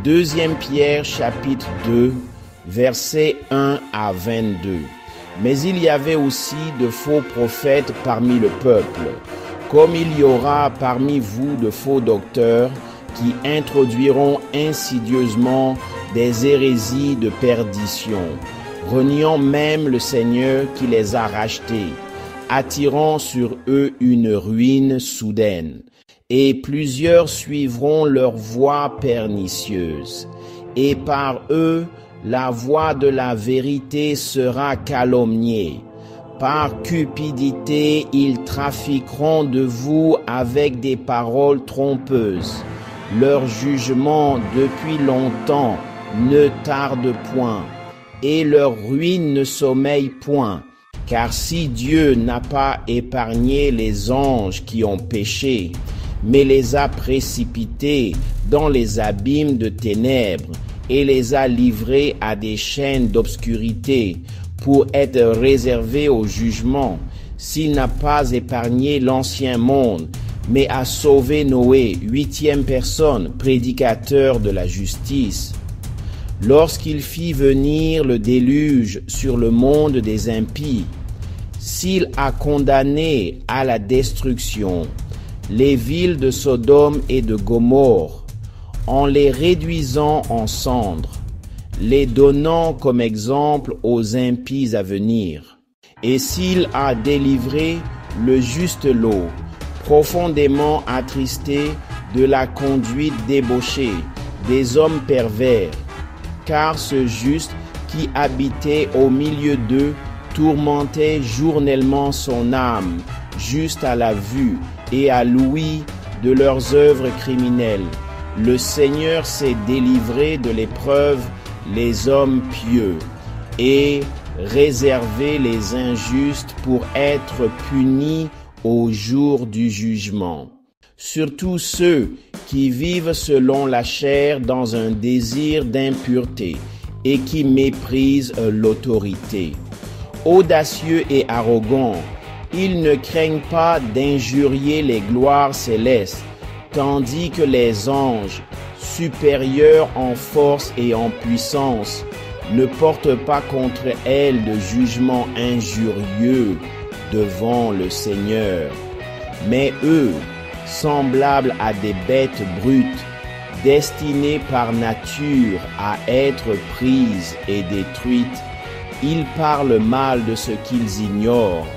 Deuxième Pierre chapitre 2, versets 1 à 22. Mais il y avait aussi de faux prophètes parmi le peuple, comme il y aura parmi vous de faux docteurs qui introduiront insidieusement des hérésies de perdition, reniant même le Seigneur qui les a rachetés, attirant sur eux une ruine soudaine. Et plusieurs suivront leur voie pernicieuse, et par eux la voie de la vérité sera calomniée. Par cupidité, ils trafiqueront de vous avec des paroles trompeuses. Leur jugement depuis longtemps ne tarde point, et leur ruine ne sommeille point. Car si Dieu n'a pas épargné les anges qui ont péché, mais les a précipités dans les abîmes de ténèbres et les a livrés à des chaînes d'obscurité pour être réservés au jugement, s'il n'a pas épargné l'ancien monde, mais a sauvé Noé, 8e personne, prédicateur de la justice, lorsqu'il fit venir le déluge sur le monde des impies, s'il a condamné à la destruction les villes de Sodome et de Gomorrhe, en les réduisant en cendres, les donnant comme exemple aux impies à venir. Et s'il a délivré le juste lot, profondément attristé de la conduite débauchée des hommes pervers, car ce juste qui habitait au milieu d'eux tourmentait journellement son âme, juste à la vue et à l'ouïe de leurs œuvres criminelles. Le Seigneur s'est délivré de l'épreuve les hommes pieux et réservé les injustes pour être punis au jour du jugement. Surtout ceux qui vivent selon la chair dans un désir d'impureté et qui méprisent l'autorité. Audacieux et arrogants, ils ne craignent pas d'injurier les gloires célestes, tandis que les anges, supérieurs en force et en puissance, ne portent pas contre elles de jugement injurieux devant le Seigneur. Mais eux, semblables à des bêtes brutes, destinées par nature à être prises et détruites, ils parlent mal de ce qu'ils ignorent,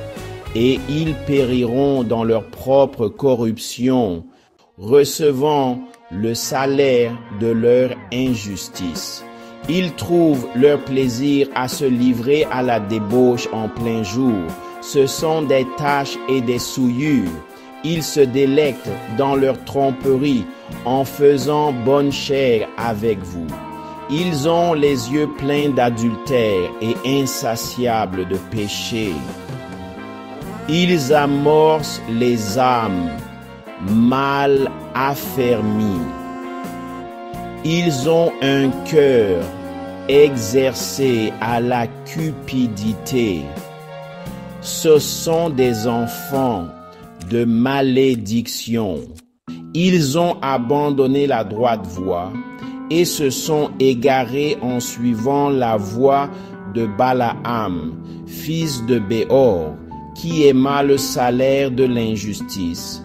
et ils périront dans leur propre corruption, recevant le salaire de leur injustice. Ils trouvent leur plaisir à se livrer à la débauche en plein jour. Ce sont des taches et des souillures. Ils se délectent dans leur tromperie en faisant bonne chère avec vous. Ils ont les yeux pleins d'adultère et insatiables de péché. Ils amorcent les âmes mal affermis. Ils ont un cœur exercé à la cupidité. Ce sont des enfants de malédiction. Ils ont abandonné la droite voie et se sont égarés en suivant la voie de Balaam, fils de Béor, qui aima le salaire de l'injustice,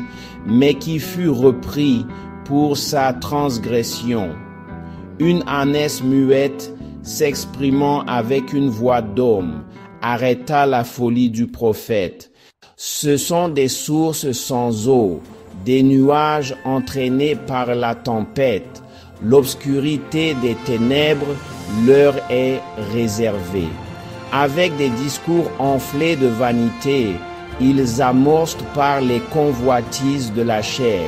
mais qui fut repris pour sa transgression. Une ânesse muette, s'exprimant avec une voix d'homme, arrêta la folie du prophète. Ce sont des sources sans eau, des nuages entraînés par la tempête. L'obscurité des ténèbres leur est réservée. Avec des discours enflés de vanité, ils amorcent par les convoitises de la chair,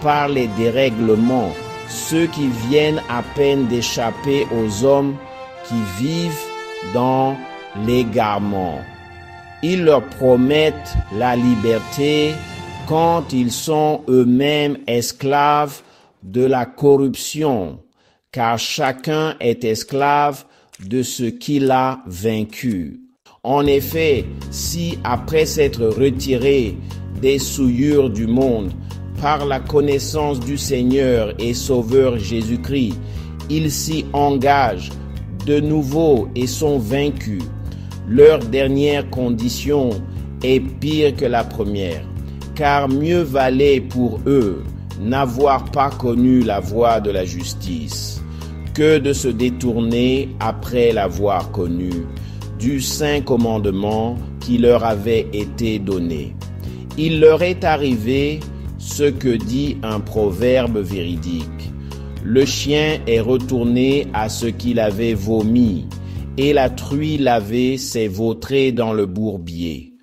par les dérèglements, ceux qui viennent à peine d'échapper aux hommes qui vivent dans l'égarement. Ils leur promettent la liberté quand ils sont eux-mêmes esclaves de la corruption, car chacun est esclave de ce qu'il a vaincu. En effet, si après s'être retiré des souillures du monde par la connaissance du Seigneur et Sauveur Jésus-Christ, ils s'y engagent de nouveau et sont vaincus. Leur dernière condition est pire que la première, car mieux valait pour eux n'avoir pas connu la voie de la justice que de se détourner après l'avoir connu du saint commandement qui leur avait été donné. Il leur est arrivé ce que dit un proverbe véridique. Le chien est retourné à ce qu'il avait vomi, et la truie lavée s'est vautrée dans le bourbier.